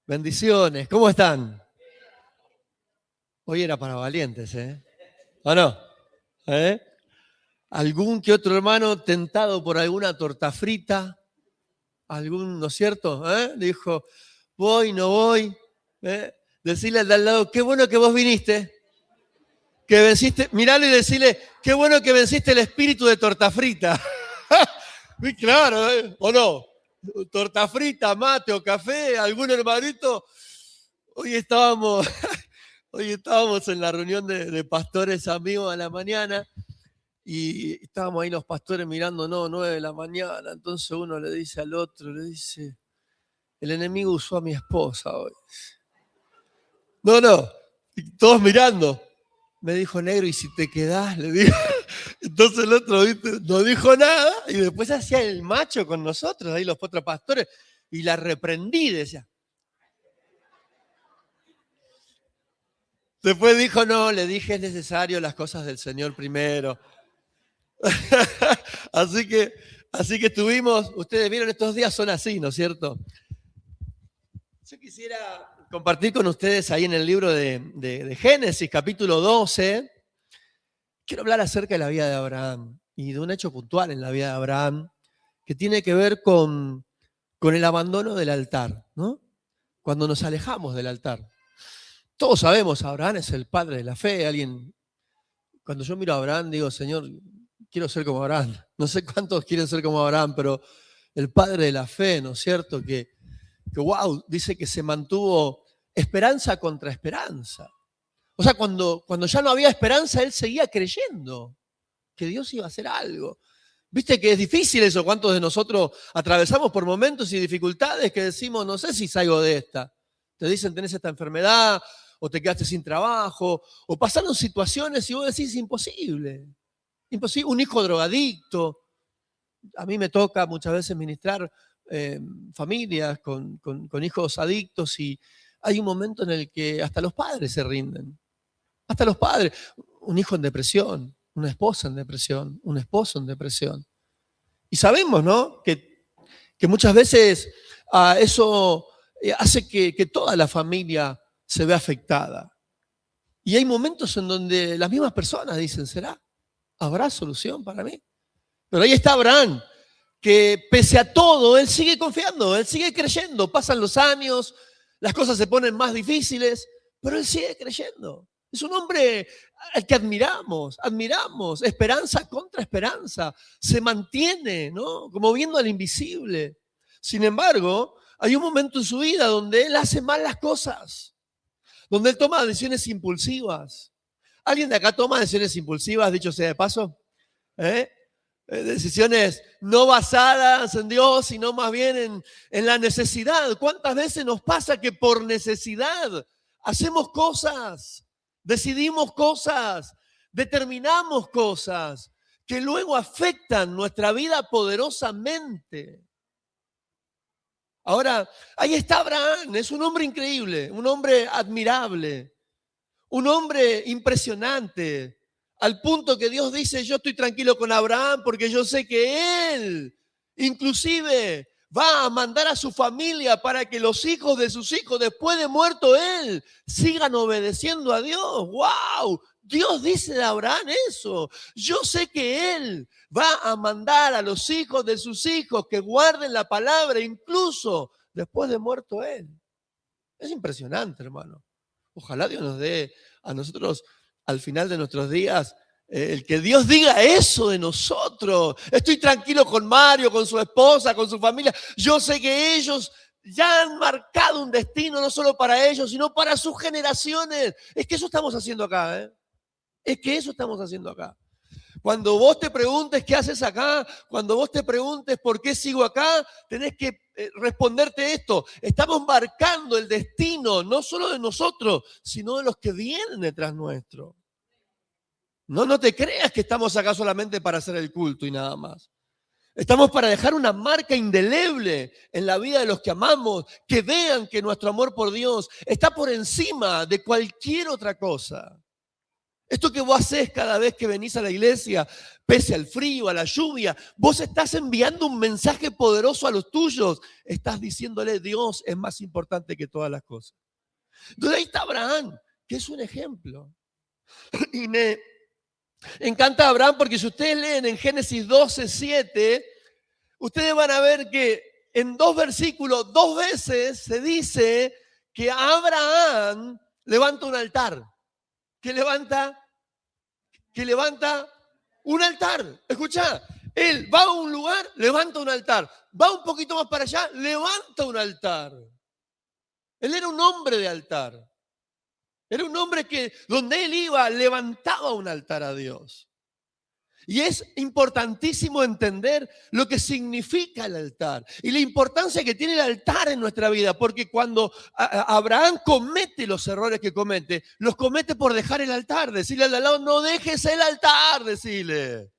Bendiciones, ¿cómo están? Hoy era para valientes, ¿eh? ¿O no? ¿Eh? ¿Algún que otro hermano tentado por alguna torta frita? ¿Algún, no es cierto? Dijo, voy, no voy. ¿Eh? Decirle al de al lado, qué bueno que vos viniste, que venciste, miralo y decirle, qué bueno que venciste el espíritu de torta frita. Y claro, ¿eh? ¿O no? Torta frita, mate o café, algún hermanito. Hoy estábamos Hoy estábamos en la reunión de pastores amigos a la mañana y estábamos ahí los pastores mirando, no, 9 de la mañana. Entonces uno le dice al otro, le dice, el enemigo usó a mi esposa hoy. No, y todos mirando. Me dijo, negro, ¿y si te quedás? Le digo. Entonces el otro, ¿viste? No dijo nada y después hacía el macho con nosotros, ahí los otros pastores, y la reprendí, decía. Después dijo, no, le dije, es necesario las cosas del Señor primero. así que, así que estuvimos, ustedes vieron, estos días son así, ¿no es cierto? Yo quisiera compartir con ustedes ahí en el libro de Génesis, capítulo 12. Quiero hablar acerca de la vida de Abraham y de un hecho puntual en la vida de Abraham que tiene que ver con el abandono del altar, ¿no? Cuando nos alejamos del altar. Todos sabemos, Abraham es el padre de la fe. Cuando yo miro a Abraham, digo, Señor, quiero ser como Abraham. No sé cuántos quieren ser como Abraham, pero el padre de la fe, ¿no es cierto? Que wow, dice que se mantuvo esperanza contra esperanza. O sea, cuando ya no había esperanza, él seguía creyendo que Dios iba a hacer algo. Viste que es difícil eso. ¿Cuántos de nosotros atravesamos por momentos y dificultades que decimos, no sé si salgo de esta? Te dicen, tenés esta enfermedad, o te quedaste sin trabajo, o pasaron situaciones y vos decís, imposible. Imposible. Un hijo drogadicto. A mí me toca muchas veces ministrar familias con hijos adictos y hay un momento en el que hasta los padres se rinden. Hasta los padres. Un hijo en depresión, una esposa en depresión, un esposo en depresión. Y sabemos, ¿no? Que muchas veces eso hace que toda la familia se vea afectada. Y hay momentos en donde las mismas personas dicen, ¿será? ¿Habrá solución para mí? Pero ahí está Abraham, que pese a todo, él sigue confiando, él sigue creyendo. Pasan los años, las cosas se ponen más difíciles, pero él sigue creyendo. Es un hombre al que admiramos, esperanza contra esperanza, se mantiene, ¿no? Como viendo al invisible. Sin embargo, hay un momento en su vida donde él hace mal las cosas, donde él toma decisiones impulsivas. ¿Alguien de acá toma decisiones impulsivas, dicho sea de paso? ¿Eh? Decisiones no basadas en Dios, sino más bien en la necesidad. ¿Cuántas veces nos pasa que por necesidad hacemos cosas, decidimos cosas, determinamos cosas que luego afectan nuestra vida poderosamente? Ahora, ahí está Abraham, es un hombre increíble, un hombre admirable, un hombre impresionante, al punto que Dios dice, yo estoy tranquilo con Abraham porque yo sé que él inclusive va a mandar a su familia para que los hijos de sus hijos, después de muerto él, sigan obedeciendo a Dios. ¡Wow! Dios dice de Abraham eso. Yo sé que él va a mandar a los hijos de sus hijos que guarden la palabra, incluso después de muerto él. Es impresionante, hermano. Ojalá Dios nos dé a nosotros al final de nuestros días el que Dios diga eso de nosotros. Estoy tranquilo con Mario, con su esposa, con su familia. Yo sé que ellos ya han marcado un destino no solo para ellos, sino para sus generaciones. Es que eso estamos haciendo acá, ¿eh? Es que eso estamos haciendo acá. Cuando vos te preguntes qué haces acá, cuando vos te preguntes por qué sigo acá, tenés que responderte esto. Estamos marcando el destino no solo de nosotros, sino de los que vienen detrás nuestro. No te creas que estamos acá solamente para hacer el culto y nada más. Estamos para dejar una marca indeleble en la vida de los que amamos, que vean que nuestro amor por Dios está por encima de cualquier otra cosa. Esto que vos hacés cada vez que venís a la iglesia, pese al frío, a la lluvia, vos estás enviando un mensaje poderoso a los tuyos. Estás diciéndole, Dios es más importante que todas las cosas. Entonces ahí está Abraham, que es un ejemplo. Y me encanta Abraham porque si ustedes leen en Génesis 12:7, ustedes van a ver que en 2 versículos, 2 veces se dice que Abraham levanta un altar. ¿Qué levanta? Que levanta un altar. Escuchá, él va a un lugar, levanta un altar. Va un poquito más para allá, levanta un altar. Él era un hombre de altar. Era un hombre que donde él iba levantaba un altar a Dios. Y es importantísimo entender lo que significa el altar y la importancia que tiene el altar en nuestra vida, porque cuando Abraham comete los errores que comete, los comete por dejar el altar. Decirle al de al lado, no dejes el altar, decirle.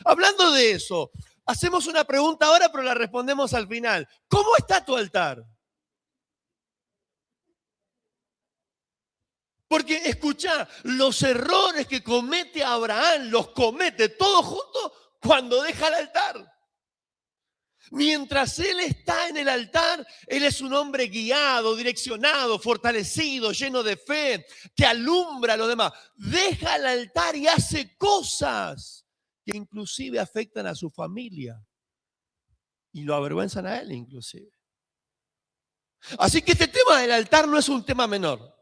Hablando de eso, hacemos una pregunta ahora, pero la respondemos al final. ¿Cómo está tu altar? Porque escuchá, los errores que comete Abraham los comete todos juntos cuando deja el altar. Mientras él está en el altar, él es un hombre guiado, direccionado, fortalecido, lleno de fe, que alumbra a los demás. Deja el altar y hace cosas que inclusive afectan a su familia y lo avergüenzan a él inclusive. Así que este tema del altar no es un tema menor.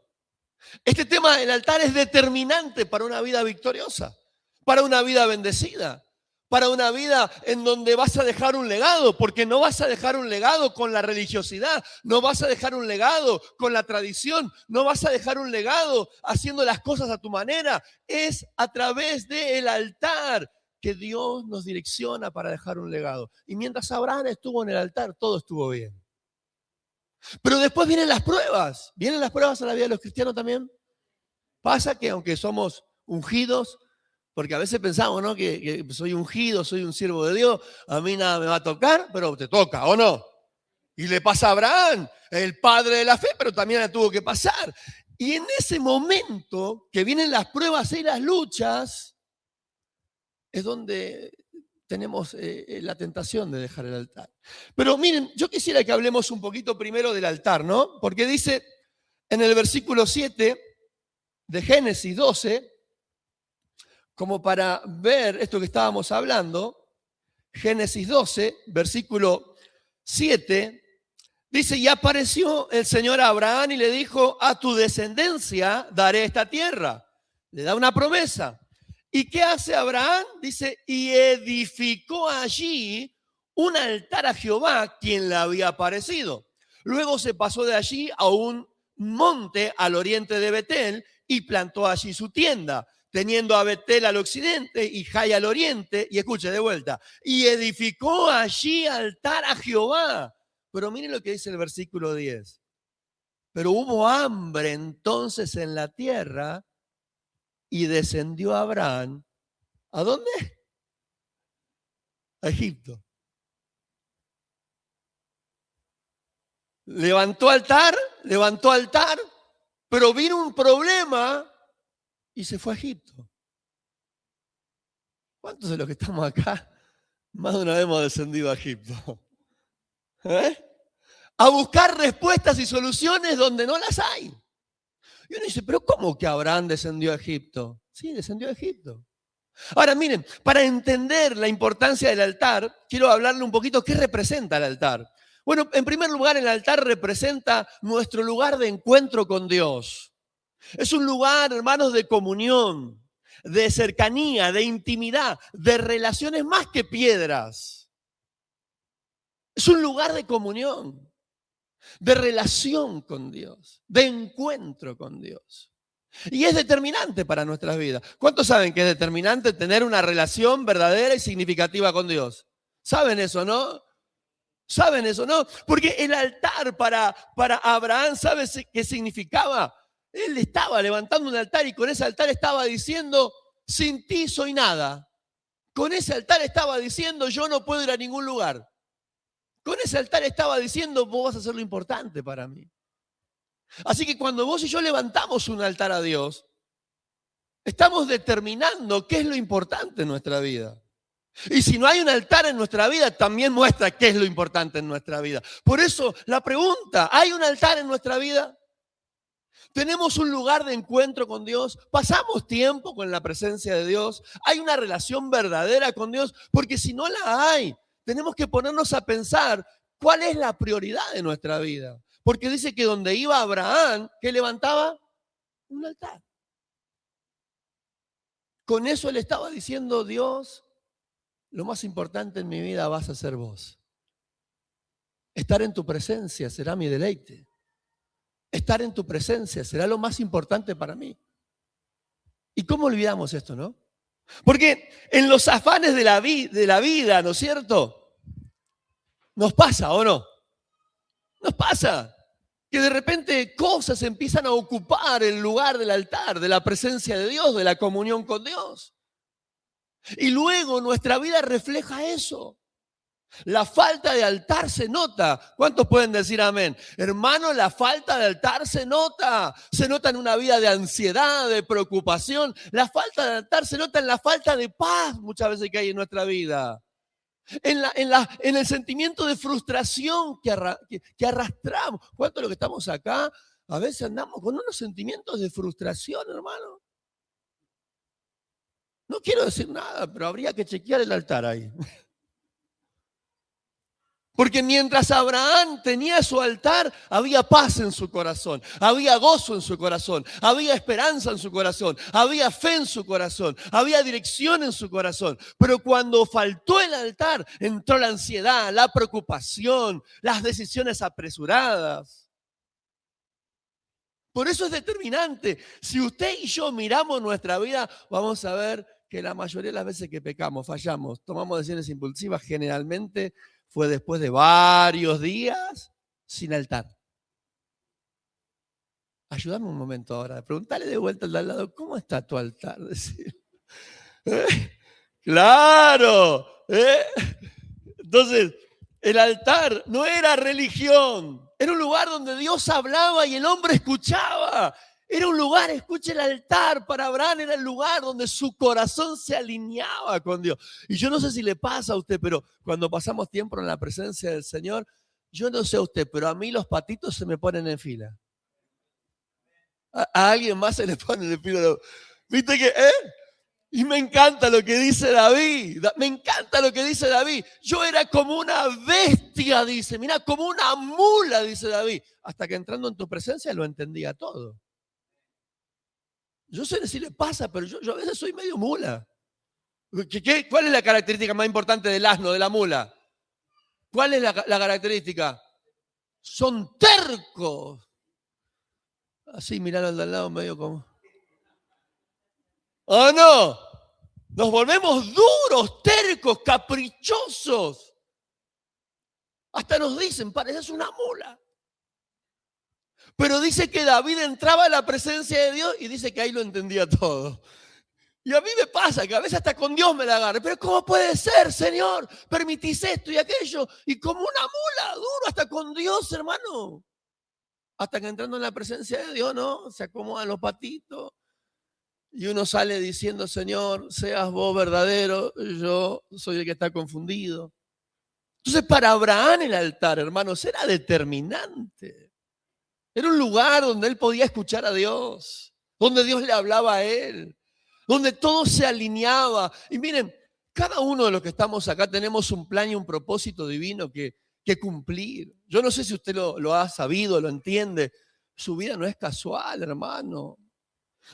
Este tema del altar es determinante para una vida victoriosa, para una vida bendecida, para una vida en donde vas a dejar un legado, porque no vas a dejar un legado con la religiosidad, no vas a dejar un legado con la tradición, no vas a dejar un legado haciendo las cosas a tu manera. Es a través del altar que Dios nos direcciona para dejar un legado. Y mientras Abraham estuvo en el altar, todo estuvo bien. Pero después vienen las pruebas. ¿Vienen las pruebas a la vida de los cristianos también? Pasa que aunque somos ungidos, porque a veces pensamos, ¿no? Que soy ungido, soy un siervo de Dios, a mí nada me va a tocar, pero te toca, ¿o no? Y le pasa a Abraham, el padre de la fe, pero también le tuvo que pasar. Y en ese momento que vienen las pruebas y las luchas, es donde tenemos la tentación de dejar el altar. Pero miren, yo quisiera que hablemos un poquito primero del altar, ¿no? Porque dice en el versículo 7 de Génesis 12, como para ver esto que estábamos hablando, Génesis 12, versículo 7, dice, y apareció el Señor a Abraham y le dijo, a tu descendencia daré esta tierra. Le da una promesa. ¿Y qué hace Abraham? Dice, y edificó allí un altar a Jehová, quien le había aparecido. Luego se pasó de allí a un monte al oriente de Betel y plantó allí su tienda, teniendo a Betel al occidente y Jai al oriente. Y escuche de vuelta, y edificó allí altar a Jehová. Pero miren lo que dice el versículo 10. Pero hubo hambre entonces en la tierra y descendió Abraham. ¿A dónde? A Egipto. Levantó altar, pero vino un problema y se fue a Egipto. ¿Cuántos de los que estamos acá más de una vez hemos descendido a Egipto? ¿Eh? A buscar respuestas y soluciones donde no las hay. Y uno dice, pero ¿cómo que Abraham descendió a Egipto? Sí, descendió a Egipto. Ahora miren, para entender la importancia del altar, quiero hablarle un poquito qué representa el altar. Bueno, en primer lugar, el altar representa nuestro lugar de encuentro con Dios. Es un lugar, hermanos, de comunión, de cercanía, de intimidad, de relaciones más que piedras. Es un lugar de comunión, de relación con Dios, de encuentro con Dios. Y es determinante para nuestras vidas. ¿Cuántos saben que es determinante tener una relación verdadera y significativa con Dios? ¿Saben eso, no? ¿Saben eso, no? Porque el altar para Abraham, ¿sabes qué significaba? Él estaba levantando un altar y con ese altar estaba diciendo, sin ti soy nada. Con ese altar estaba diciendo, yo no puedo ir a ningún lugar. Con ese altar estaba diciendo, vos vas a hacer lo importante para mí. Así que cuando vos y yo levantamos un altar a Dios, Estamos determinando qué es lo importante en nuestra vida. Y si no hay un altar en nuestra vida, también muestra qué es lo importante en nuestra vida. Por eso la pregunta, ¿hay un altar en nuestra vida? ¿Tenemos un lugar de encuentro con Dios? ¿Pasamos tiempo con la presencia de Dios? ¿Hay una relación verdadera con Dios? Porque si no la hay, tenemos que ponernos a pensar cuál es la prioridad de nuestra vida. Porque dice que donde iba Abraham, ¿qué levantaba? Un altar. Con eso le estaba diciendo Dios, lo más importante en mi vida vas a ser vos. Estar en tu presencia será mi deleite. Estar en tu presencia será lo más importante para mí. ¿Y cómo olvidamos esto, no? Porque en los afanes de la vida, ¿no es cierto? Nos pasa, ¿o no? Nos pasa que de repente cosas empiezan a ocupar el lugar del altar, de la presencia de Dios, de la comunión con Dios. Y luego nuestra vida refleja eso. La falta de altar se nota. ¿Cuántos pueden decir amén? Hermano, la falta de altar se nota. Se nota en una vida de ansiedad, de preocupación. La falta de altar se nota en la falta de paz muchas veces que hay en nuestra vida. En el sentimiento de frustración que arrastramos. ¿Cuántos de los que estamos acá a veces andamos con unos sentimientos de frustración, hermano? No quiero decir nada, pero habría que chequear el altar ahí. Porque mientras Abraham tenía su altar, había paz en su corazón, había gozo en su corazón, había esperanza en su corazón, había fe en su corazón, había dirección en su corazón. Pero cuando faltó el altar, entró la ansiedad, la preocupación, las decisiones apresuradas. Por eso es determinante. Si usted y yo miramos nuestra vida, vamos a ver que la mayoría de las veces que pecamos, fallamos, tomamos decisiones impulsivas, generalmente fue después de varios días sin altar. Ayúdame un momento ahora, preguntale de vuelta al de al lado, ¿cómo está tu altar? Claro. Entonces, el altar no era religión, era un lugar donde Dios hablaba y el hombre escuchaba. Era un lugar, escuche, el altar para Abraham era el lugar donde su corazón se alineaba con Dios. Y yo no sé si le pasa a usted, pero cuando pasamos tiempo en la presencia del Señor, yo no sé a usted, pero a mí los patitos se me ponen en fila. A alguien más se le ponen en fila. ¿Viste que? Y me encanta lo que dice David. Me encanta lo que dice David. Yo era como una bestia, dice. Mira, como una mula, dice David. Hasta que entrando en tu presencia lo entendía todo. Yo sé si le pasa, pero yo a veces soy medio mula. ¿Cuál es la característica más importante del asno, de la mula? ¿Cuál es la característica? Son tercos. Así miraron de al lado medio como... ¿Oh no? Nos volvemos duros, tercos, caprichosos. Hasta nos dicen, pareces una mula. Pero dice que David entraba en la presencia de Dios y dice que ahí lo entendía todo. Y a mí me pasa que a veces hasta con Dios me la agarro. Pero ¿cómo puede ser, Señor? Permitís esto y aquello. Y como una mula, duro, hasta con Dios, hermano. Hasta que entrando en la presencia de Dios, ¿no? Se acomodan los patitos. Y uno sale diciendo, Señor, seas vos verdadero, yo soy el que está confundido. Entonces, para Abraham el altar, hermanos, era determinante. Era un lugar donde él podía escuchar a Dios, donde Dios le hablaba a él, donde todo se alineaba. Y miren, cada uno de los que estamos acá tenemos un plan y un propósito divino que cumplir. Yo no sé si usted lo ha sabido, lo entiende. Su vida no es casual, hermano.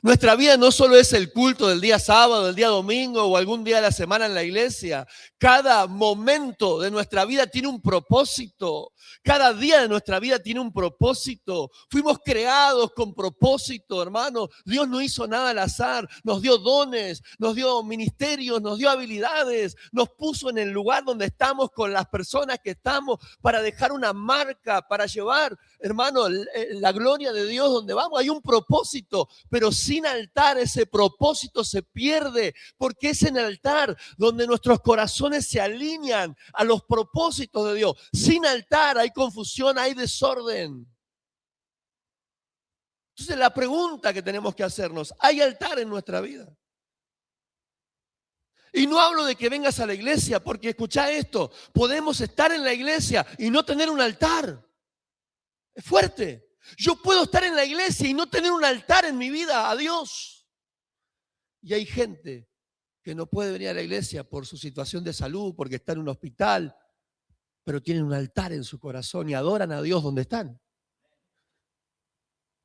Nuestra vida no solo es el culto del día sábado, del día domingo o algún día de la semana en la iglesia. Cada momento de nuestra vida tiene un propósito. Cada día de nuestra vida tiene un propósito. Fuimos creados con propósito, hermano. Dios no hizo nada al azar. Nos dio dones, nos dio ministerios, nos dio habilidades. Nos puso en el lugar donde estamos con las personas que estamos para dejar una marca, para llevar, hermano, la gloria de Dios donde vamos. Hay un propósito, pero sin altar ese propósito se pierde, porque es en el altar donde nuestros corazones se alinean a los propósitos de Dios. Sin altar hay confusión, hay desorden. Entonces la pregunta que tenemos que hacernos, ¿hay altar en nuestra vida? Y no hablo de que vengas a la iglesia, porque escuchá esto, podemos estar en la iglesia y no tener un altar. Es fuerte. Yo puedo estar en la iglesia y no tener un altar en mi vida a Dios. Y hay gente que no puede venir a la iglesia por su situación de salud, porque está en un hospital, pero tienen un altar en su corazón y adoran a Dios donde están.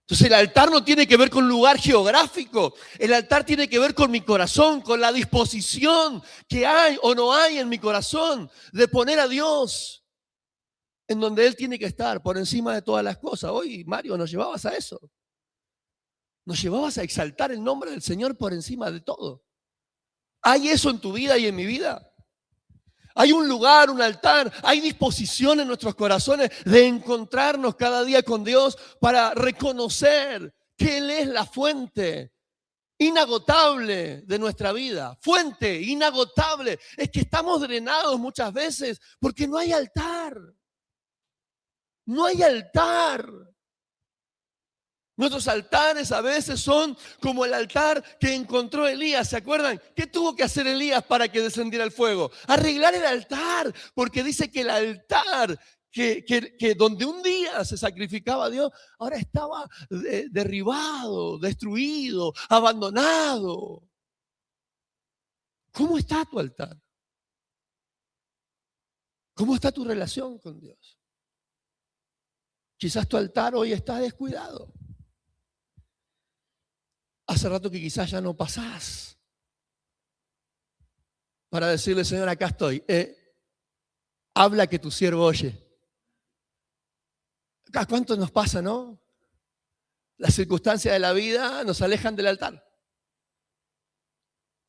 Entonces el altar no tiene que ver con lugar geográfico, el altar tiene que ver con mi corazón, con la disposición que hay o no hay en mi corazón de poner a Dios en donde Él tiene que estar, por encima de todas las cosas. Hoy, Mario, nos llevabas a eso. Nos llevabas a exaltar el nombre del Señor por encima de todo. ¿Hay eso en tu vida y en mi vida? Hay un lugar, un altar, hay disposición en nuestros corazones de encontrarnos cada día con Dios para reconocer que Él es la fuente inagotable de nuestra vida. Fuente inagotable. Es que estamos drenados muchas veces porque no hay altar. No hay altar. Nuestros altares a veces son como el altar que encontró Elías. ¿Se acuerdan? ¿Qué tuvo que hacer Elías para que descendiera el fuego? Arreglar el altar, porque dice que el altar que donde un día se sacrificaba a Dios, ahora estaba derribado, destruido, abandonado. ¿Cómo está tu altar? ¿Cómo está tu relación con Dios? Quizás tu altar hoy está descuidado. Hace rato que quizás ya no pasás para decirle, Señor, acá estoy. Habla que tu siervo oye. ¿A cuánto nos pasa, no? Las circunstancias de la vida nos alejan del altar.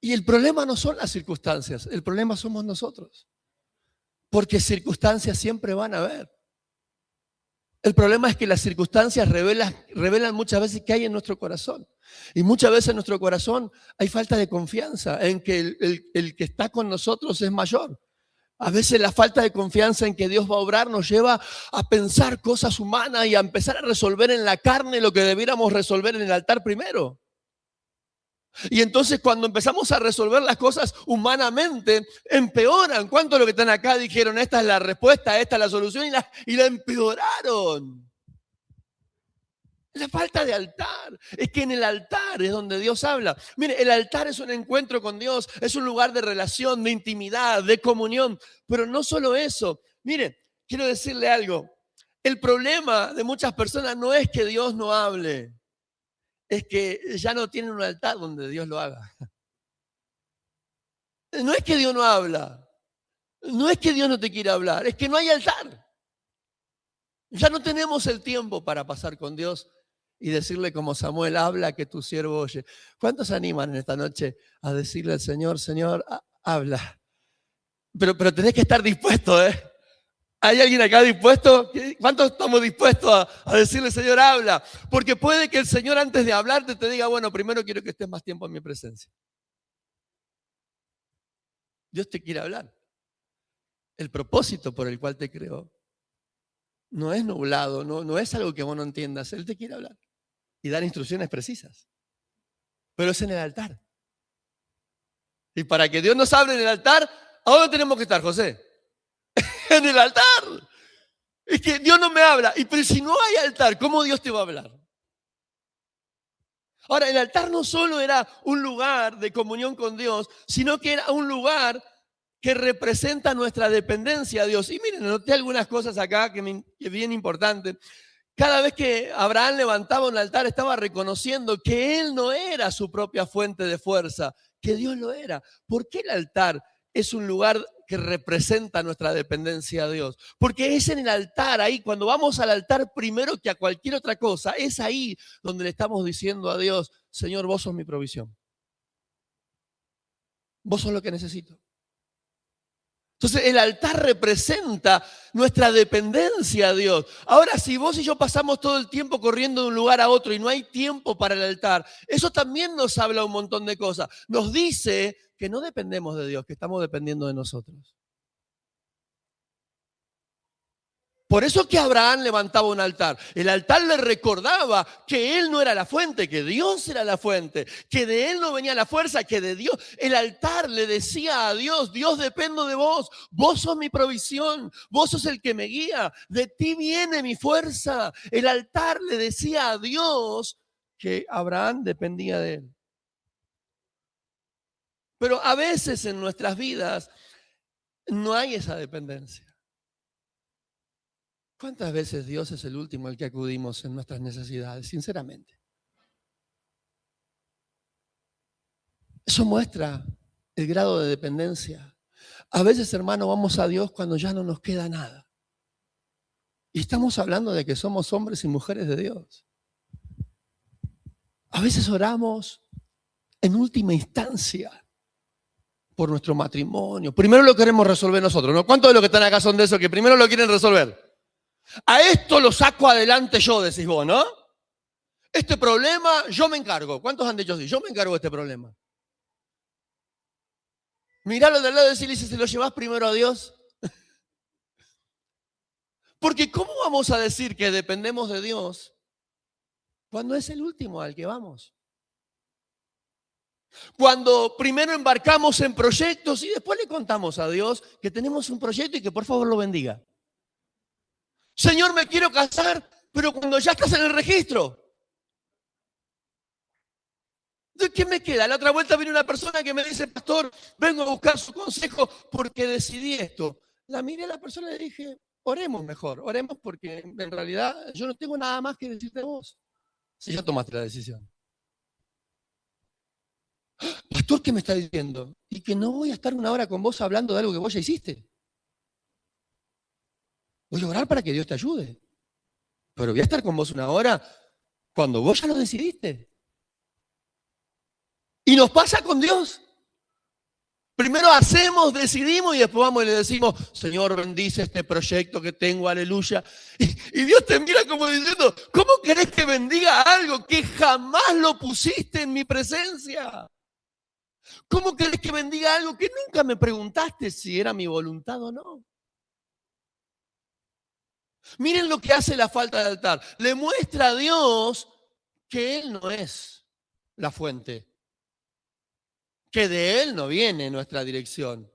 Y el problema no son las circunstancias, el problema somos nosotros. Porque circunstancias siempre van a haber. El problema es que las circunstancias revelan muchas veces qué hay en nuestro corazón. Y muchas veces en nuestro corazón hay falta de confianza en que el que está con nosotros es mayor. A veces la falta de confianza en que Dios va a obrar nos lleva a pensar cosas humanas y a empezar a resolver en la carne lo que debiéramos resolver en el altar primero. Y entonces cuando empezamos a resolver las cosas humanamente, empeoran. ¿Cuántos de los que están acá dijeron, esta es la respuesta, esta es la solución? Y la empeoraron. La falta de altar. Es que en el altar es donde Dios habla. Mire, el altar es un encuentro con Dios, es un lugar de relación, de intimidad, de comunión. Pero no solo eso. Mire, quiero decirle algo. El problema de muchas personas no es que Dios no hable, es que ya no tienen un altar donde Dios lo haga. No es que Dios no habla, no es que Dios no te quiera hablar, es que no hay altar. Ya no tenemos el tiempo para pasar con Dios y decirle como Samuel, habla que tu siervo oye. ¿Cuántos animan en esta noche a decirle al Señor, Señor, habla? Pero tenés que estar dispuesto, ¿eh? ¿Hay alguien acá dispuesto? ¿Cuántos estamos dispuestos a decirle, Señor, habla? Porque puede que el Señor antes de hablarte te diga, bueno, primero quiero que estés más tiempo en mi presencia. Dios te quiere hablar. El propósito por el cual te creó no es nublado, no es algo que vos no entiendas. Él te quiere hablar y dar instrucciones precisas. Pero es en el altar. Y para que Dios nos hable en el altar, ¿a dónde tenemos que estar, José? En el altar. Es que Dios no me habla. Pero si no hay altar, ¿cómo Dios te va a hablar? Ahora, el altar no solo era un lugar de comunión con Dios, sino que era un lugar que representa nuestra dependencia a Dios. Y miren, noté algunas cosas acá que es bien importante. Cada vez que Abraham levantaba un altar, estaba reconociendo que él no era su propia fuente de fuerza, que Dios lo era. ¿Por qué el altar es un lugar que representa nuestra dependencia a Dios? Porque es en el altar, ahí, cuando vamos al altar primero que a cualquier otra cosa, es ahí donde le estamos diciendo a Dios, Señor, vos sos mi provisión. Vos sos lo que necesito. Entonces el altar representa nuestra dependencia a Dios. Ahora, si vos y yo pasamos todo el tiempo corriendo de un lugar a otro y no hay tiempo para el altar, eso también nos habla un montón de cosas. Nos dice que no dependemos de Dios, que estamos dependiendo de nosotros. Por eso que Abraham levantaba un altar. El altar le recordaba que él no era la fuente, que Dios era la fuente, que de él no venía la fuerza, que de Dios. El altar le decía a Dios, Dios, dependo de vos, vos sos mi provisión, vos sos el que me guía, de ti viene mi fuerza. El altar le decía a Dios que Abraham dependía de él. Pero a veces en nuestras vidas no hay esa dependencia. ¿Cuántas veces Dios es el último al que acudimos en nuestras necesidades? Sinceramente. Eso muestra el grado de dependencia. A veces, hermano, vamos a Dios cuando ya no nos queda nada. Y estamos hablando de que somos hombres y mujeres de Dios. A veces oramos en última instancia por nuestro matrimonio. Primero lo queremos resolver nosotros, ¿no? ¿Cuántos de los que están acá son de esos que primero lo quieren resolver? A esto lo saco adelante yo, decís vos, ¿no? Este problema yo me encargo. ¿Cuántos han dicho así? Yo me encargo de este problema. Miralo del lado de decirle, ¿se lo llevas primero a Dios? Porque ¿cómo vamos a decir que dependemos de Dios cuando es el último al que vamos? Cuando primero embarcamos en proyectos y después le contamos a Dios que tenemos un proyecto y que por favor lo bendiga. Señor, me quiero casar, pero cuando ya estás en el registro, ¿de qué me queda? La otra vuelta viene una persona que me dice, pastor, vengo a buscar su consejo porque decidí esto. La miré a la persona y le dije, oremos mejor, oremos porque en realidad yo no tengo nada más que decirte a vos. Si ya tomaste la decisión. Pastor, ¿qué me está diciendo? Y que no voy a estar una hora con vos hablando de algo que vos ya hiciste. Voy a orar para que Dios te ayude. Pero voy a estar con vos una hora cuando vos ya lo decidiste. Y nos pasa con Dios. Primero hacemos, decidimos y después vamos y le decimos, Señor, bendice este proyecto que tengo, aleluya. Y Dios te mira como diciendo, ¿cómo querés que bendiga algo que jamás lo pusiste en mi presencia? ¿Cómo querés que bendiga algo que nunca me preguntaste si era mi voluntad o no? Miren lo que hace la falta de altar. Le muestra a Dios que Él no es la fuente, que de Él no viene nuestra dirección.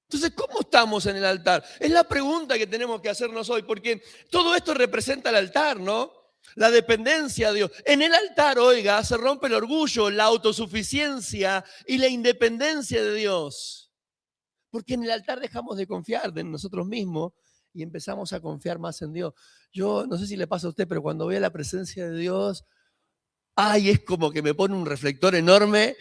Entonces, ¿cómo estamos en el altar? Es la pregunta que tenemos que hacernos hoy, porque todo esto representa el altar, ¿no? La dependencia de Dios. En el altar, oiga, se rompe el orgullo, la autosuficiencia y la independencia de Dios. Porque en el altar dejamos de confiar en nosotros mismos y empezamos a confiar más en Dios. Yo no sé si le pasa a usted, pero cuando veo la presencia de Dios, ay, es como que me pone un reflector enorme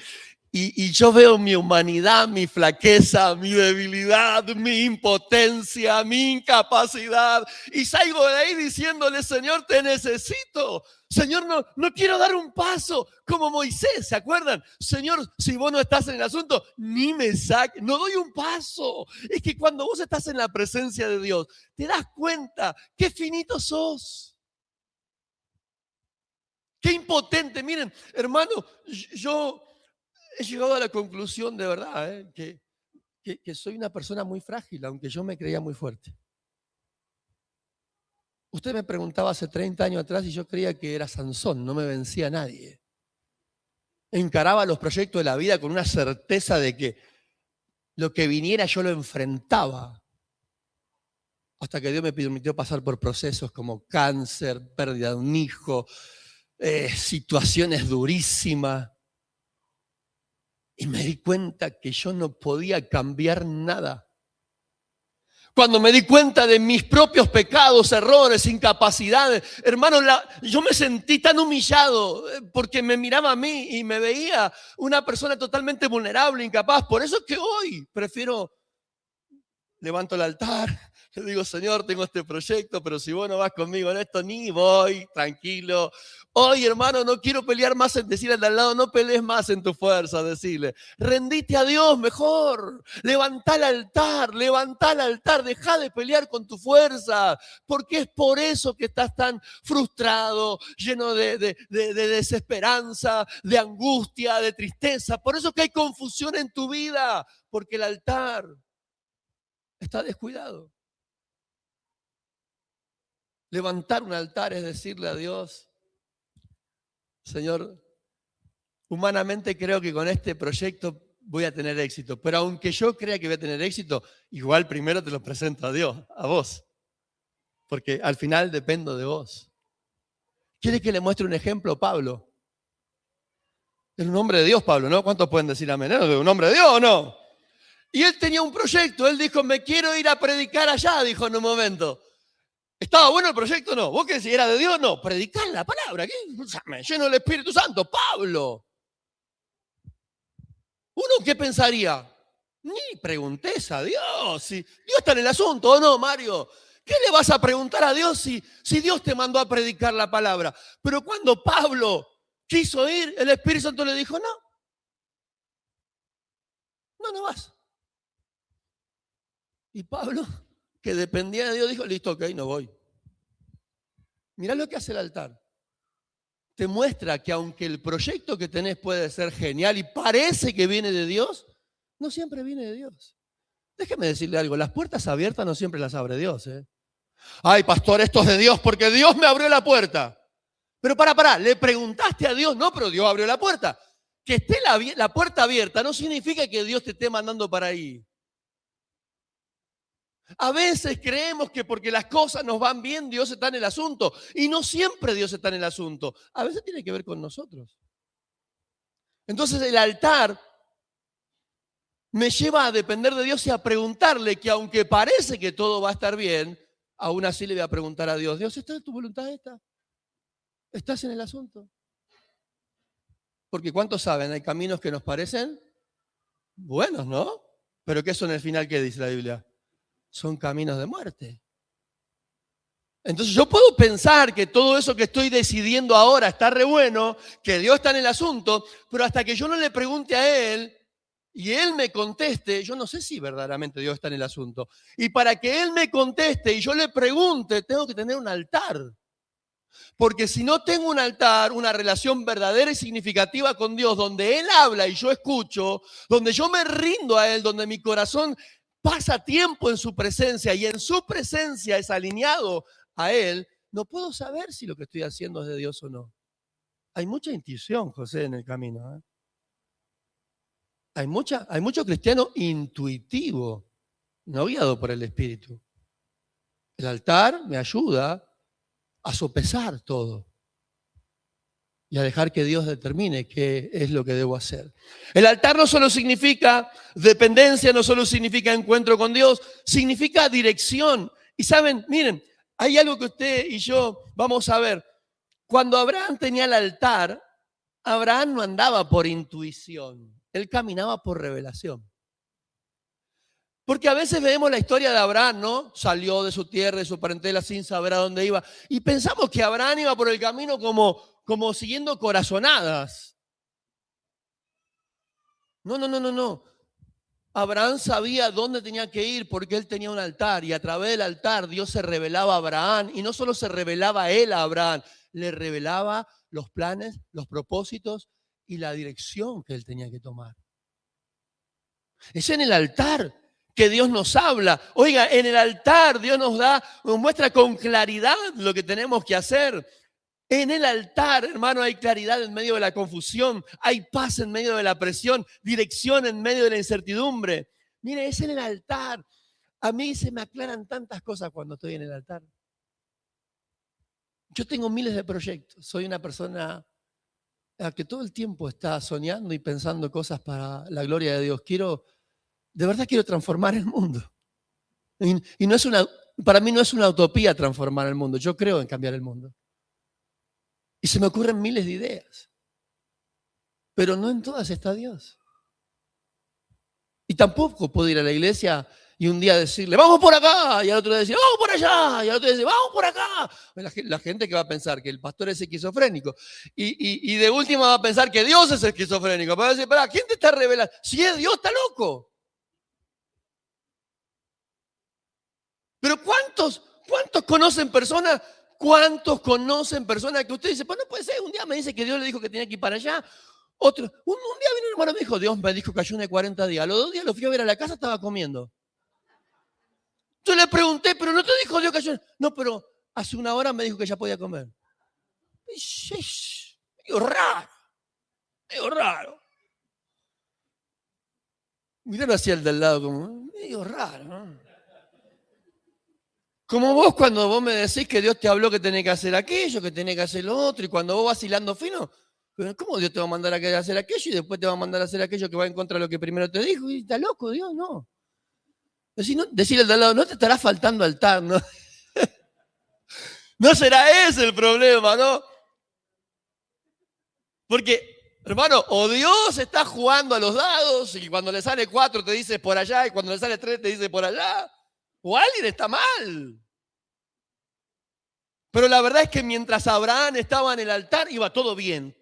y yo veo mi humanidad, mi flaqueza, mi debilidad, mi impotencia, mi incapacidad. Y salgo de ahí diciéndole, Señor, te necesito. Señor, no quiero dar un paso como Moisés, ¿se acuerdan? Señor, si vos no estás en el asunto, ni me saques, no doy un paso. Es que cuando vos estás en la presencia de Dios, te das cuenta qué finito sos. Qué impotente. Miren, hermano, yo he llegado a la conclusión de verdad que soy una persona muy frágil, aunque yo me creía muy fuerte. Usted me preguntaba hace 30 años atrás y yo creía que era Sansón, no me vencía a nadie. Encaraba los proyectos de la vida con una certeza de que lo que viniera yo lo enfrentaba. Hasta que Dios me permitió pasar por procesos como cáncer, pérdida de un hijo, situaciones durísimas. Y me di cuenta que yo no podía cambiar nada. Cuando me di cuenta de mis propios pecados, errores, incapacidades, hermano, yo me sentí tan humillado porque me miraba a mí y me veía una persona totalmente vulnerable, incapaz. Por eso es que hoy prefiero, levanto el altar, le digo, Señor, tengo este proyecto, pero si vos no vas conmigo en esto, ni voy, tranquilo. Hoy, hermano, no quiero pelear más en decirle al de al lado, no pelees más en tu fuerza, decirle. Rendite a Dios mejor. Levantá el altar, deja de pelear con tu fuerza, porque es por eso que estás tan frustrado, lleno de desesperanza, de angustia, de tristeza. Por eso que hay confusión en tu vida, porque el altar está descuidado. Levantar un altar es decirle a Dios, Señor, humanamente creo que con este proyecto voy a tener éxito, pero aunque yo crea que voy a tener éxito, igual primero te lo presento a Dios, a vos, porque al final dependo de vos. ¿Quiere que le muestre un ejemplo, Pablo? Es un hombre de Dios, Pablo, ¿no? ¿Cuántos pueden decir amén? ¿Es un hombre de Dios o no? Y él tenía un proyecto, él dijo, me quiero ir a predicar allá, dijo en un momento. ¿Estaba bueno el proyecto o no? ¿Vos qué si era de Dios? No, predicar la palabra. ¿Qué? Me lleno del Espíritu Santo, Pablo. ¿Uno qué pensaría? Ni preguntes a Dios. Si Dios está en el asunto o no, Mario. ¿Qué le vas a preguntar a Dios si Dios te mandó a predicar la palabra? Pero cuando Pablo quiso ir, el Espíritu Santo le dijo, no vas. Y Pablo, que dependía de Dios, dijo, listo, ok, no voy. Mirá lo que hace el altar. Te muestra que aunque el proyecto que tenés puede ser genial y parece que viene de Dios, no siempre viene de Dios. Déjeme decirle algo, las puertas abiertas no siempre las abre Dios. Ay, pastor, esto es de Dios porque Dios me abrió la puerta. Pero pará, le preguntaste a Dios, no, pero Dios abrió la puerta. Que esté la puerta abierta no significa que Dios te esté mandando para ahí. A veces creemos que porque las cosas nos van bien, Dios está en el asunto. Y no siempre Dios está en el asunto. A veces tiene que ver con nosotros. Entonces el altar me lleva a depender de Dios y a preguntarle que aunque parece que todo va a estar bien, aún así le voy a preguntar a Dios, Dios, ¿está en tu voluntad esta? ¿Estás en el asunto? Porque ¿cuántos saben? Hay caminos que nos parecen buenos, ¿no? Pero ¿qué son el final que dice la Biblia? Son caminos de muerte. Entonces yo puedo pensar que todo eso que estoy decidiendo ahora está re bueno, que Dios está en el asunto, pero hasta que yo no le pregunte a Él y Él me conteste, yo no sé si verdaderamente Dios está en el asunto. Y para que Él me conteste y yo le pregunte, tengo que tener un altar. Porque si no tengo un altar, una relación verdadera y significativa con Dios, donde Él habla y yo escucho, donde yo me rindo a Él, donde mi corazón pasa tiempo en su presencia y en su presencia es alineado a Él, no puedo saber si lo que estoy haciendo es de Dios o no. Hay mucha intuición, José, en el camino. Hay mucho cristiano intuitivo, no guiado por el Espíritu. El altar me ayuda a sopesar todo y a dejar que Dios determine qué es lo que debo hacer. El altar no solo significa dependencia, no solo significa encuentro con Dios, significa dirección. Y saben, miren, hay algo que usted y yo vamos a ver. Cuando Abraham tenía el altar, Abraham no andaba por intuición, él caminaba por revelación. Porque a veces vemos la historia de Abraham, ¿no? Salió de su tierra, de su parentela sin saber a dónde iba. Y pensamos que Abraham iba por el camino como siguiendo corazonadas. No. Abraham sabía dónde tenía que ir porque él tenía un altar y a través del altar Dios se revelaba a Abraham y no solo se revelaba él a Abraham, le revelaba los planes, los propósitos y la dirección que él tenía que tomar. Es en el altar que Dios nos habla. Oiga, en el altar Dios nos muestra con claridad lo que tenemos que hacer. En el altar, hermano, hay claridad en medio de la confusión, hay paz en medio de la presión, dirección en medio de la incertidumbre. Mire, es en el altar. A mí se me aclaran tantas cosas cuando estoy en el altar. Yo tengo miles de proyectos. Soy una persona que todo el tiempo está soñando y pensando cosas para la gloria de Dios. De verdad quiero transformar el mundo. Y no es para mí no es una utopía transformar el mundo. Yo creo en cambiar el mundo. Y se me ocurren miles de ideas. Pero no en todas está Dios. Y tampoco puedo ir a la iglesia y un día decirle, vamos por acá, y al otro día decir, vamos por allá, y al otro día decir, vamos por acá. La gente que va a pensar que el pastor es esquizofrénico. Y de última va a pensar que Dios es esquizofrénico. Va a decir, ¿para quién te está revelando? Si es Dios, está loco. Pero ¿cuántos conocen personas? ¿Cuántos conocen personas que usted dice, pues no puede ser? Un día me dice que Dios le dijo que tenía que ir para allá. Un día vino un hermano y me dijo, Dios me dijo que ayune 40 días. A los 2 días lo fui a ver a la casa, estaba comiendo. Yo le pregunté, pero no te dijo Dios que ayune. No, pero Hace una hora me dijo que ya podía comer. Medio raro, medio raro. Miraron hacia el del lado como, medio raro, ¿no? Como vos cuando vos me decís que Dios te habló que tenés que hacer aquello, que tenés que hacer lo otro, y cuando vos vas hilando fino, ¿cómo Dios te va a mandar a hacer aquello y después te va a mandar a hacer aquello que va en contra de lo que primero te dijo? Y está loco Dios, no. Decirle al de al lado, no te estará faltando altar, ¿no? No será ese el problema, ¿no? Porque, hermano, o Dios está jugando a los dados y cuando le sale 4 te dice por allá y cuando le sale 3 te dice por allá, o alguien está mal. Pero la verdad es que mientras Abraham estaba en el altar, iba todo bien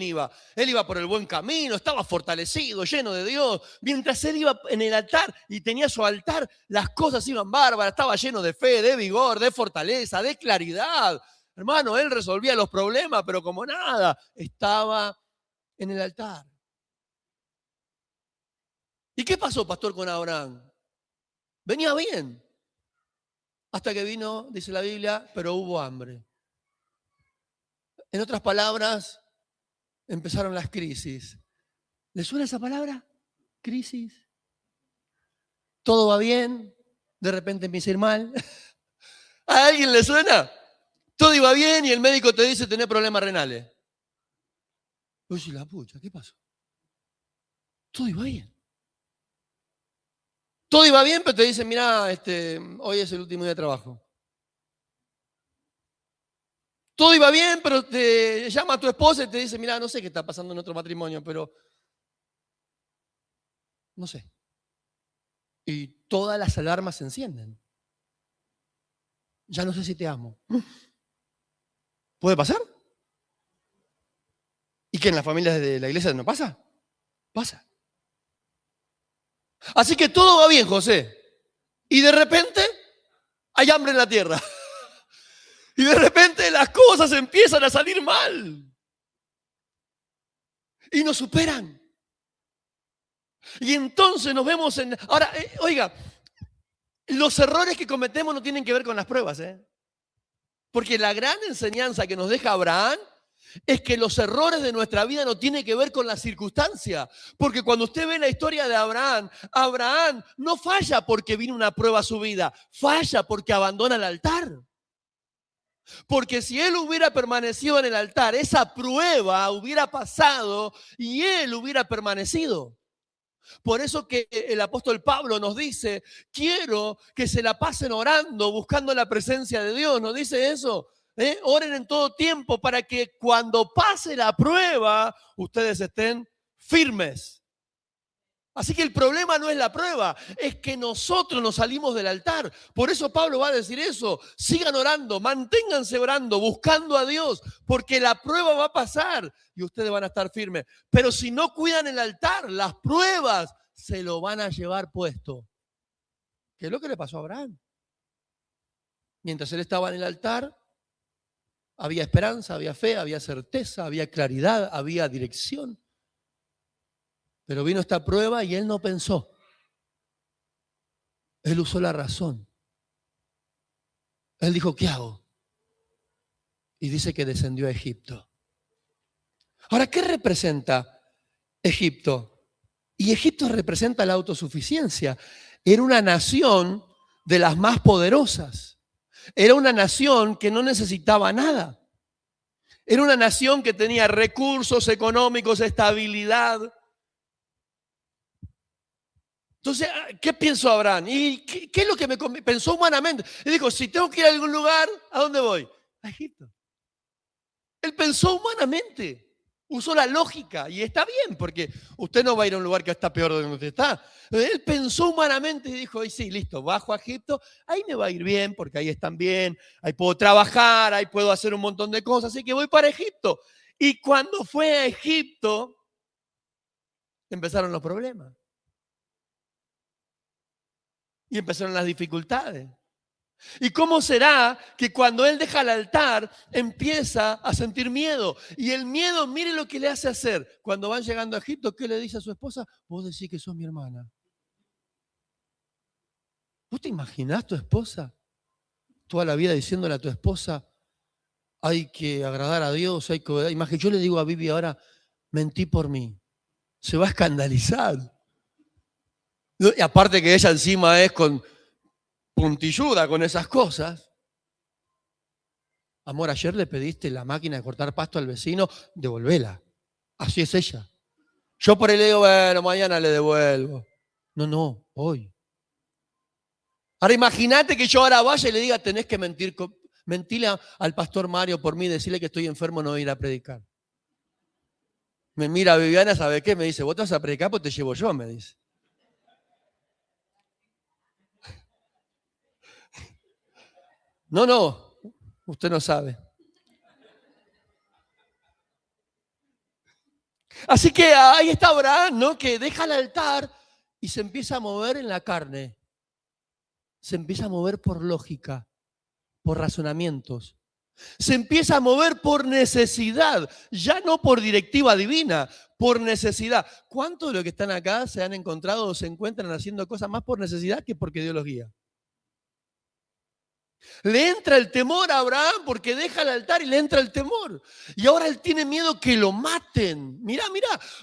iba. Él iba por el buen camino, estaba fortalecido, lleno de Dios. Mientras él iba en el altar y tenía su altar, las cosas iban bárbaras, estaba lleno de fe, de vigor, de fortaleza, de claridad. Hermano, él resolvía los problemas, pero como nada, estaba en el altar. ¿Y qué pasó, pastor, con Abraham? Venía bien. Hasta que vino, dice la Biblia, pero hubo hambre. En otras palabras, empezaron las crisis. ¿Le suena esa palabra? Crisis. Todo va bien, de repente empieza a ir mal. ¿A alguien le suena? Todo iba bien y el médico te dice tener problemas renales. Oye, la pucha, ¿qué pasó? Todo iba bien. Todo iba bien, pero te dicen, mira, hoy es el último día de trabajo. Todo iba bien, pero te llama a tu esposa y te dice, mira, no sé qué está pasando en otro matrimonio, pero no sé. Y todas las alarmas se encienden. Ya no sé si te amo. ¿Puede pasar? ¿Y que en las familias de la iglesia no pasa? Pasa. Así que todo va bien, José. Y de repente hay hambre en la tierra. Y de repente las cosas empiezan a salir mal. Y nos superan. Y entonces nos vemos en... Ahora, oiga, los errores que cometemos no tienen que ver con las pruebas, ¿eh? Porque la gran enseñanza que nos deja Abraham es que los errores de nuestra vida no tienen que ver con la circunstancia. Porque cuando usted ve la historia de Abraham, Abraham no falla porque vino una prueba a su vida, falla porque abandona el altar. Porque si él hubiera permanecido en el altar, esa prueba hubiera pasado y él hubiera permanecido. Por eso que el apóstol Pablo nos dice, quiero que se la pasen orando, buscando la presencia de Dios. ¿Nos dice eso? Oren en todo tiempo para que cuando pase la prueba, ustedes estén firmes. Así que el problema no es la prueba, es que nosotros nos salimos del altar. Por eso Pablo va a decir eso. Sigan orando, manténganse orando, buscando a Dios, porque la prueba va a pasar y ustedes van a estar firmes. Pero si no cuidan el altar, las pruebas se lo van a llevar puesto. ¿Qué es lo que le pasó a Abraham? Mientras él estaba en el altar, había esperanza, había fe, había certeza, había claridad, había dirección. Pero vino esta prueba y él no pensó. Él usó la razón. Él dijo, ¿qué hago? Y dice que descendió a Egipto. Ahora, ¿qué representa Egipto? Y Egipto representa la autosuficiencia. Era una nación de las más poderosas. Era una nación que no necesitaba nada. Era una nación que tenía recursos económicos, estabilidad. Entonces, ¿qué pensó Abraham? ¿Y qué es lo que pensó humanamente? Él dijo, si tengo que ir a algún lugar, ¿a dónde voy? A Egipto. Él pensó humanamente, usó la lógica y está bien porque usted no va a ir a un lugar que está peor de donde usted está. Él pensó humanamente y dijo, y sí, listo, bajo a Egipto, ahí me va a ir bien porque ahí están bien, ahí puedo trabajar, ahí puedo hacer un montón de cosas, así que voy para Egipto. Y cuando fue a Egipto, empezaron los problemas y empezaron las dificultades. ¿Y cómo será que cuando él deja el altar empieza a sentir miedo? Y el miedo, mire lo que le hace hacer. Cuando van llegando a Egipto, ¿qué le dice a su esposa? Vos decís que sos mi hermana. ¿Vos te imaginás tu esposa toda la vida diciéndole a tu esposa, hay que agradar a Dios, hay que... Imagínate, yo le digo a Vivi ahora, mentí por mí. Se va a escandalizar. Y aparte que ella encima es con puntilluda con esas cosas. Amor, ayer le pediste la máquina de cortar pasto al vecino, devolvela. Así es ella. Yo por ahí le digo, bueno, mañana le devuelvo. No, hoy. Ahora imagínate que yo ahora vaya y le diga, tenés que mentir, mentirle al pastor Mario por mí, decirle que estoy enfermo, no ir a predicar. Me mira Viviana, ¿sabe qué? Me dice, vos te vas a predicar, pues te llevo yo, me dice. No, usted no sabe. Así que ahí está Abraham, ¿no? Que deja el altar y se empieza a mover en la carne. Se empieza a mover por lógica, por razonamientos. Se empieza a mover por necesidad, ya no por directiva divina, por necesidad. ¿Cuántos de los que están acá se han encontrado o se encuentran haciendo cosas más por necesidad que porque Dios los guía? Le entra el temor a Abraham porque deja el altar y le entra el temor. Y ahora él tiene miedo que lo maten. Mirá,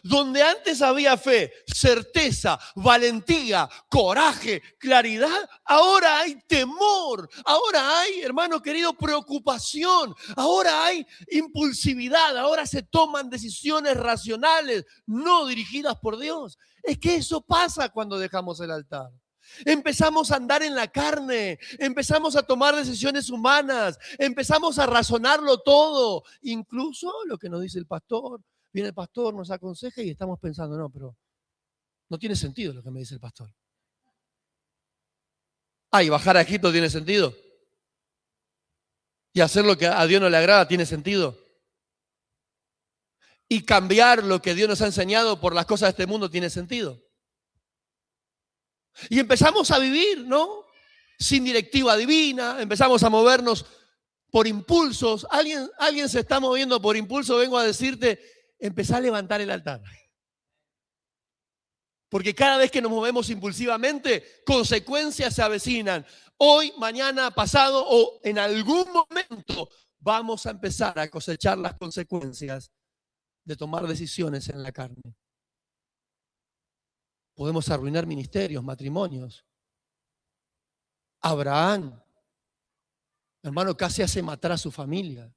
donde antes había fe, certeza, valentía, coraje, claridad, ahora hay temor. Ahora hay, hermano querido, preocupación. Ahora hay impulsividad. Ahora se toman decisiones racionales, no dirigidas por Dios. Es que eso pasa cuando dejamos el altar. Empezamos a andar en la carne, empezamos a tomar decisiones humanas, empezamos a razonarlo todo, incluso lo que nos dice el pastor. Viene el pastor, nos aconseja y estamos pensando, no, pero no tiene sentido lo que me dice el pastor. ¿Y bajar a Egipto tiene sentido? ¿Y hacer lo que a Dios no le agrada tiene sentido? ¿Y cambiar lo que Dios nos ha enseñado por las cosas de este mundo tiene sentido? Y empezamos a vivir, ¿no? Sin directiva divina, empezamos a movernos por impulsos. Alguien se está moviendo por impulso, vengo a decirte, empezá a levantar el altar. Porque cada vez que nos movemos impulsivamente, consecuencias se avecinan. Hoy, mañana, pasado o en algún momento vamos a empezar a cosechar las consecuencias de tomar decisiones en la carne. Podemos arruinar ministerios, matrimonios. Abraham, hermano, casi hace matar a su familia.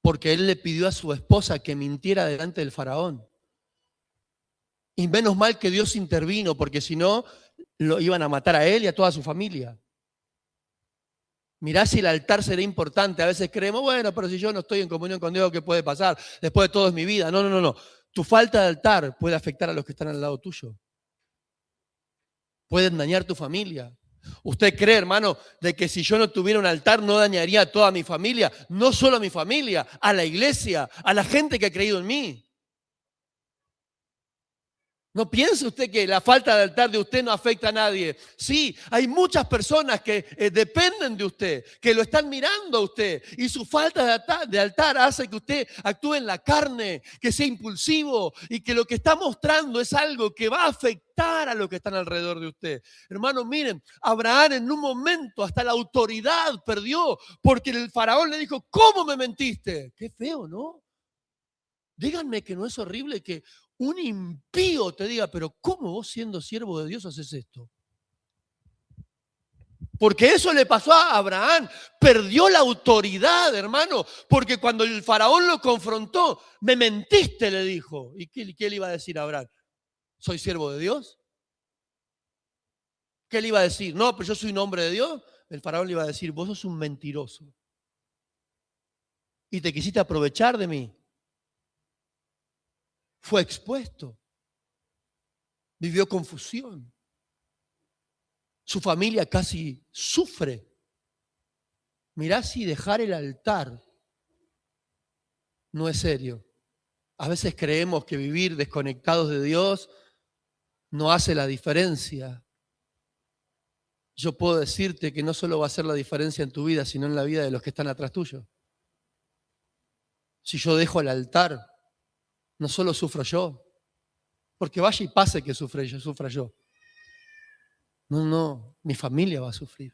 Porque él le pidió a su esposa que mintiera delante del faraón. Y menos mal que Dios intervino, porque si no, lo iban a matar a él y a toda su familia. Mirá si el altar será importante. A veces creemos, bueno, pero si yo no estoy en comunión con Dios, ¿qué puede pasar? Después de todo es mi vida. No. Tu falta de altar puede afectar a los que están al lado tuyo. Pueden dañar tu familia. ¿Usted cree, hermano, de que si yo no tuviera un altar no dañaría a toda mi familia? No solo a mi familia, a la iglesia, a la gente que ha creído en mí. No piense usted que la falta de altar de usted no afecta a nadie. Sí, hay muchas personas que dependen de usted, que lo están mirando a usted. Y su falta de altar hace que usted actúe en la carne, que sea impulsivo y que lo que está mostrando es algo que va a afectar a los que están alrededor de usted. Hermano, miren, Abraham en un momento hasta la autoridad perdió porque el faraón le dijo, ¿cómo me mentiste? Qué feo, ¿no? Díganme que no es horrible que un impío te diga, pero ¿cómo vos siendo siervo de Dios haces esto? Porque eso le pasó a Abraham, perdió la autoridad, hermano, porque cuando el faraón lo confrontó, me mentiste, le dijo. ¿Y qué le iba a decir a Abraham? ¿Soy siervo de Dios? ¿Qué le iba a decir? No, pero yo soy un hombre de Dios. El faraón le iba a decir, vos sos un mentiroso. Y te quisiste aprovechar de mí. Fue expuesto. Vivió confusión. Su familia casi sufre. Mirá si dejar el altar no es serio. A veces creemos que vivir desconectados de Dios no hace la diferencia. Yo puedo decirte que no solo va a hacer la diferencia en tu vida, sino en la vida de los que están atrás tuyo. Si yo dejo el altar, no solo sufro yo, porque vaya y pase que sufra yo. No, mi familia va a sufrir.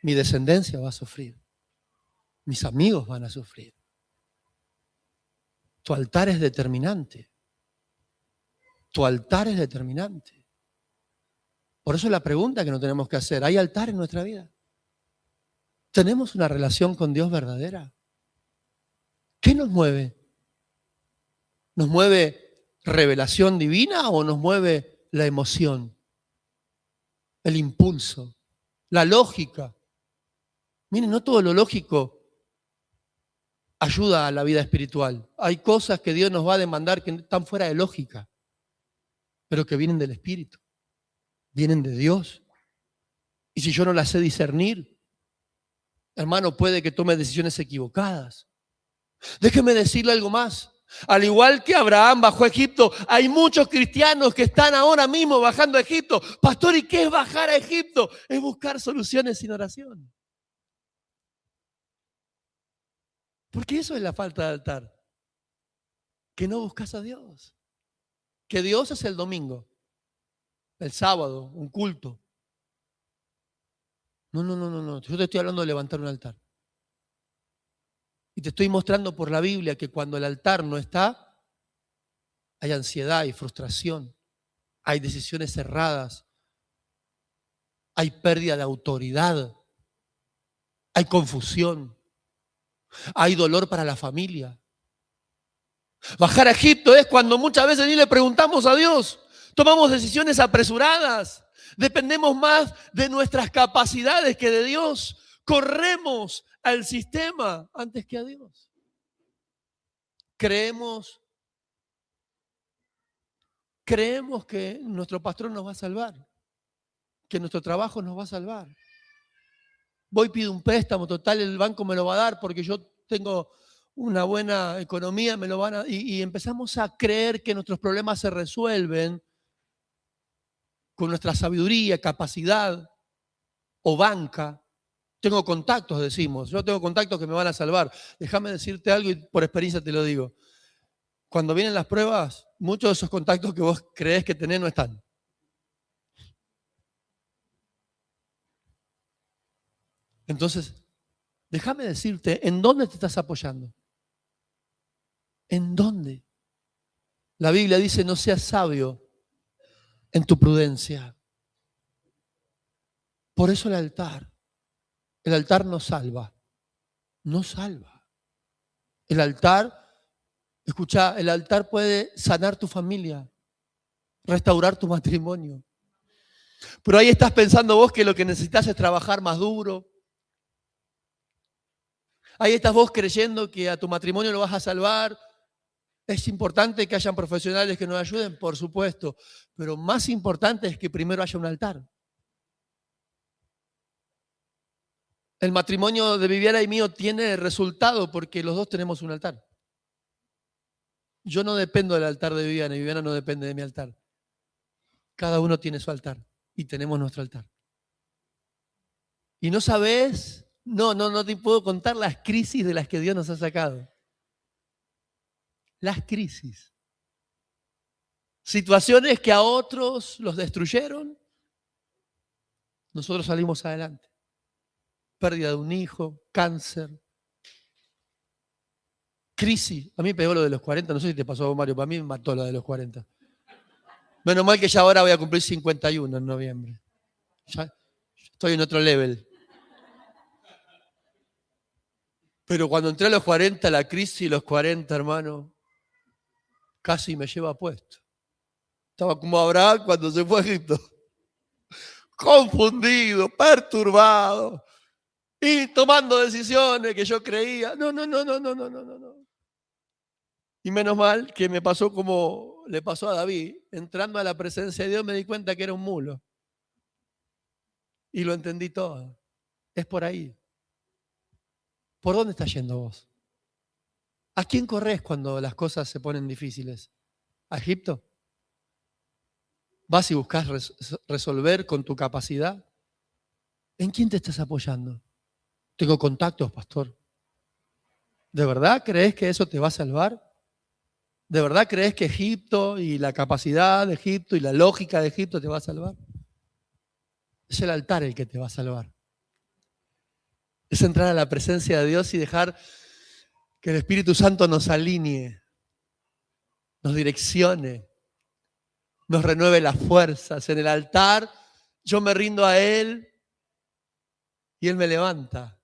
Mi descendencia va a sufrir. Mis amigos van a sufrir. Tu altar es determinante. Tu altar es determinante. Por eso es la pregunta que nos tenemos que hacer. ¿Hay altar en nuestra vida? ¿Tenemos una relación con Dios verdadera? ¿Qué nos mueve? ¿Nos mueve revelación divina o nos mueve la emoción, el impulso, la lógica? Miren, no todo lo lógico ayuda a la vida espiritual. Hay cosas que Dios nos va a demandar que están fuera de lógica, pero que vienen del Espíritu, vienen de Dios. Y si yo no las sé discernir, hermano, puede que tome decisiones equivocadas. Déjeme decirle algo más. Al igual que Abraham bajó a Egipto, hay muchos cristianos que están ahora mismo bajando a Egipto. Pastor, ¿y qué es bajar a Egipto? Es buscar soluciones sin oración. Porque eso es la falta de altar. Que no buscas a Dios. Que Dios es el domingo, el sábado, un culto. No. Yo te estoy hablando de levantar un altar. Y te estoy mostrando por la Biblia que cuando el altar no está, hay ansiedad, hay frustración, hay decisiones erradas, hay pérdida de autoridad, hay confusión, hay dolor para la familia. Bajar a Egipto es cuando muchas veces ni le preguntamos a Dios, tomamos decisiones apresuradas, dependemos más de nuestras capacidades que de Dios, corremos al sistema antes que a Dios. Creemos que nuestro patrón nos va a salvar, que nuestro trabajo nos va a salvar. Voy, pido un préstamo, total, el banco me lo va a dar porque yo tengo una buena economía, me lo van a... Y empezamos a creer que nuestros problemas se resuelven con nuestra sabiduría, capacidad o banca. Tengo contactos, decimos. Yo tengo contactos que me van a salvar. Déjame decirte algo y por experiencia te lo digo. Cuando vienen las pruebas, muchos de esos contactos que vos creés que tenés no están. Entonces, déjame decirte, ¿en dónde te estás apoyando? ¿En dónde? La Biblia dice, no seas sabio en tu prudencia. Por eso el altar nos salva. Nos salva. El altar, escucha, el altar puede sanar tu familia, restaurar tu matrimonio. Pero ahí estás pensando vos que lo que necesitas es trabajar más duro. Ahí estás vos creyendo que a tu matrimonio lo vas a salvar. Es importante que hayan profesionales que nos ayuden, por supuesto, pero más importante es que primero haya un altar. El matrimonio de Viviana y mío tiene resultado porque los dos tenemos un altar. Yo no dependo del altar de Viviana y Viviana no depende de mi altar. Cada uno tiene su altar y tenemos nuestro altar. Y no sabes, no te puedo contar las crisis de las que Dios nos ha sacado. Las crisis. Situaciones que a otros los destruyeron, nosotros salimos adelante. Pérdida de un hijo, cáncer, crisis. A mí me pegó lo de los 40, no sé si te pasó a vos, Mario, para mí me mató lo de los 40. Menos mal que ya ahora voy a cumplir 51 en noviembre. Ya estoy en otro level. Pero cuando entré a los 40, la crisis de los 40, hermano, casi me lleva puesto. Estaba como Abraham cuando se fue a Egipto. Confundido, perturbado y tomando decisiones que yo creía. No. Y menos mal que me pasó como le pasó a David. Entrando a la presencia de Dios me di cuenta que era un mulo. Y lo entendí todo. Es por ahí. ¿Por dónde estás yendo vos? ¿A quién corres cuando las cosas se ponen difíciles? ¿A Egipto? ¿Vas y buscas resolver con tu capacidad? ¿En quién te estás apoyando? Tengo contactos, pastor. ¿De verdad crees que eso te va a salvar? ¿De verdad crees que Egipto y la capacidad de Egipto y la lógica de Egipto te va a salvar? Es el altar el que te va a salvar. Es entrar a la presencia de Dios y dejar que el Espíritu Santo nos alinee, nos direccione, nos renueve las fuerzas. En el altar yo me rindo a Él y Él me levanta,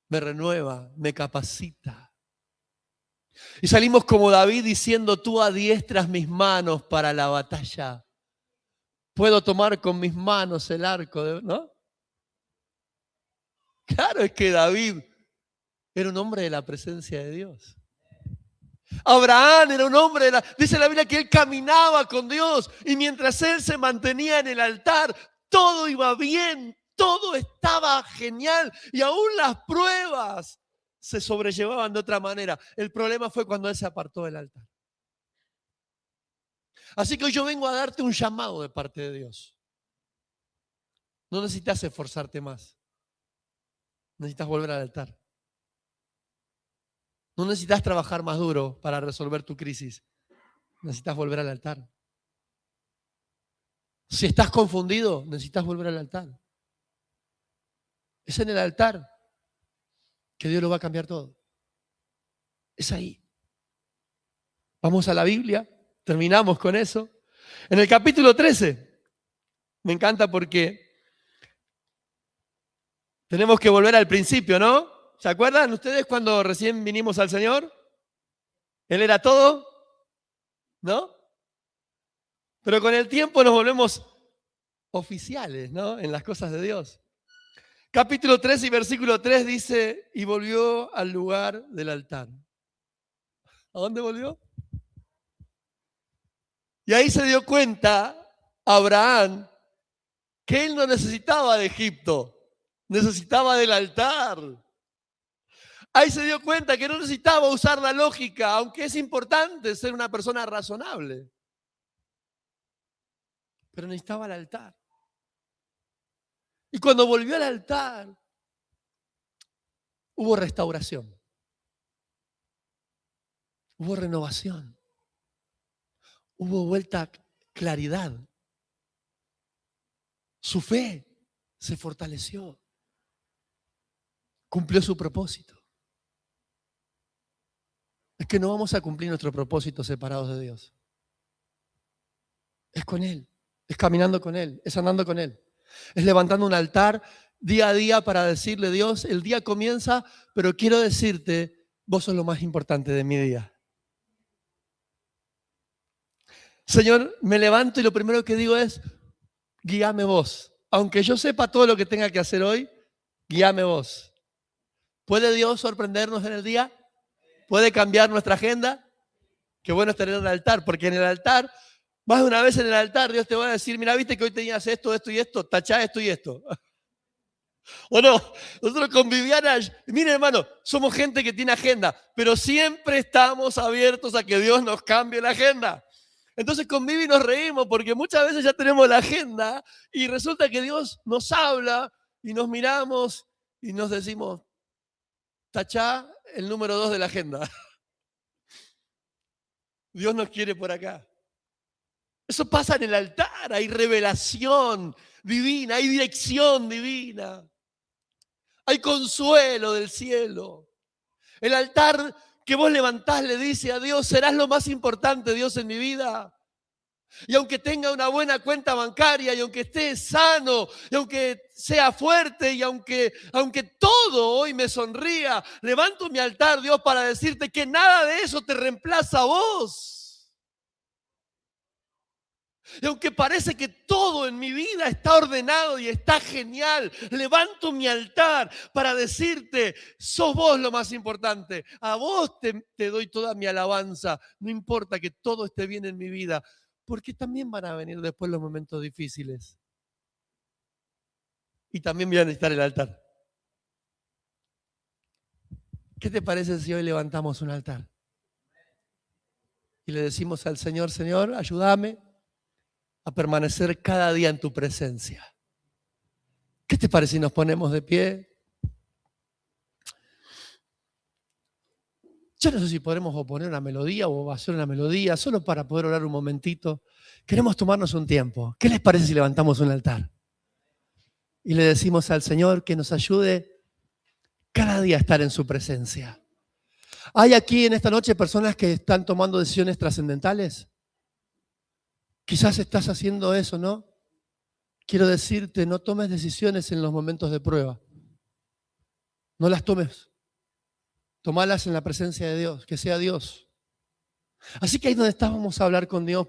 me renueva, me capacita. Y salimos como David diciendo, tú adiestras mis manos para la batalla. Puedo tomar con mis manos el arco, ¿no? Claro, es que David era un hombre de la presencia de Dios. Abraham era un hombre dice la Biblia que él caminaba con Dios y mientras él se mantenía en el altar, todo iba bien, todo estaba genial y aún las pruebas se sobrellevaban de otra manera. El problema fue cuando él se apartó del altar. Así que hoy yo vengo a darte un llamado de parte de Dios. No necesitas esforzarte más. Necesitas volver al altar. No necesitas trabajar más duro para resolver tu crisis. Necesitas volver al altar. Si estás confundido, necesitas volver al altar. Es en el altar que Dios lo va a cambiar todo. Es ahí. Vamos a la Biblia, terminamos con eso. En el capítulo 13, me encanta porque tenemos que volver al principio, ¿no? ¿Se acuerdan ustedes cuando recién vinimos al Señor? Él era todo, ¿no? Pero con el tiempo nos volvemos oficiales, ¿no? En las cosas de Dios. Capítulo 3 y versículo 3 dice, y volvió al lugar del altar. ¿A dónde volvió? Y ahí se dio cuenta Abraham que él no necesitaba de Egipto, necesitaba del altar. Ahí se dio cuenta que no necesitaba usar la lógica, aunque es importante ser una persona razonable. Pero necesitaba el altar. Y cuando volvió al altar, hubo restauración. Hubo renovación. Hubo vuelta claridad. Su fe se fortaleció. Cumplió su propósito. Es que no vamos a cumplir nuestro propósito separados de Dios. Es con Él, es caminando con Él, es andando con Él. Es levantando un altar día a día para decirle, Dios, el día comienza, pero quiero decirte, vos sos lo más importante de mi día. Señor, me levanto y lo primero que digo es, guíame vos. Aunque yo sepa todo lo que tenga que hacer hoy, guíame vos. ¿Puede Dios sorprendernos en el día? ¿Puede cambiar nuestra agenda? Qué bueno es tener un altar, porque en el altar, más de una vez en el altar, Dios te va a decir, mira, viste que hoy tenías esto, esto y esto, tachá esto y esto. ¿O no? Nosotros con Viviana, miren hermano, somos gente que tiene agenda, pero siempre estamos abiertos a que Dios nos cambie la agenda. Entonces con Vivi nos reímos porque muchas veces ya tenemos la agenda y resulta que Dios nos habla y nos miramos y nos decimos, tachá el número 2 de la agenda. Dios nos quiere por acá. Eso pasa en el altar, hay revelación divina, hay dirección divina, hay consuelo del cielo. El altar que vos levantás le dice a Dios, serás lo más importante, Dios, en mi vida. Y aunque tenga una buena cuenta bancaria, y aunque esté sano, y aunque sea fuerte, y aunque todo hoy me sonría, levanto mi altar, Dios, para decirte que nada de eso te reemplaza a vos. Y aunque parece que todo en mi vida está ordenado y está genial, levanto mi altar para decirte, sos vos lo más importante. A vos te doy toda mi alabanza. No importa que todo esté bien en mi vida, porque también van a venir después los momentos difíciles. Y también voy a necesitar el altar. ¿Qué te parece si hoy levantamos un altar? Y le decimos al Señor, Señor, ayúdame a permanecer cada día en tu presencia. ¿Qué te parece si nos ponemos de pie? Yo no sé si podremos poner una melodía o hacer una melodía, solo para poder orar un momentito. Queremos tomarnos un tiempo. ¿Qué les parece si levantamos un altar? y le decimos al Señor que nos ayude cada día a estar en su presencia. ¿Hay aquí en esta noche personas que están tomando decisiones trascendentales? Quizás estás haciendo eso, ¿no? Quiero decirte, no tomes decisiones en los momentos de prueba. No las tomes. Tomalas en la presencia de Dios, que sea Dios. Así que ahí donde estás vamos a hablar con Dios.